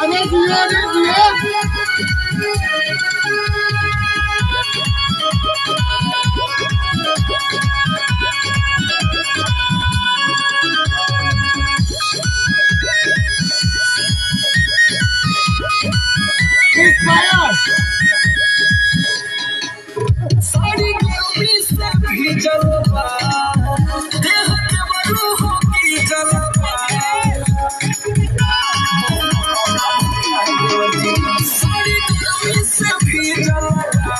अरे दिया रे दिया सारी गर्मी से भीजल बा देह के बरू हो की जलवा सारी गर्मी से भीजल बा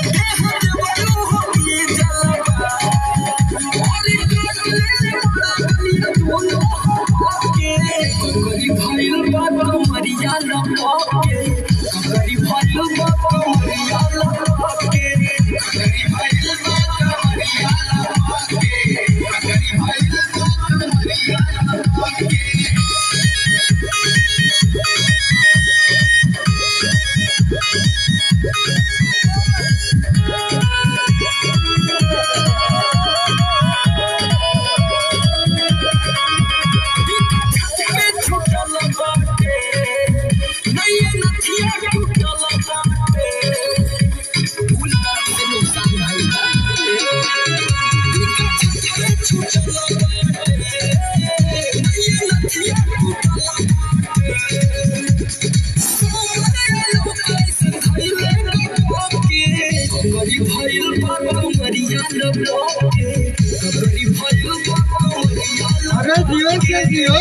देह के बरू हो की जलवा और गर्मी दोनों के गरी भइल बा कमरिया लपके गरी भइल बा कमरिया लपके गरी भइल बा कमरिया लपके गरी भइल बा कमरिया लपके छुटल बाटे नैया नथिया छुटल बाटे उल्टा से नुकसान भइल बाटे छुटल बाटे नैया नथिया छुटल बाटे सोमरे लोग ऐसे धइले बाके गरी भइल बा कमरिया लपके गरी भइल बा कमरिया अरे दियो के दियो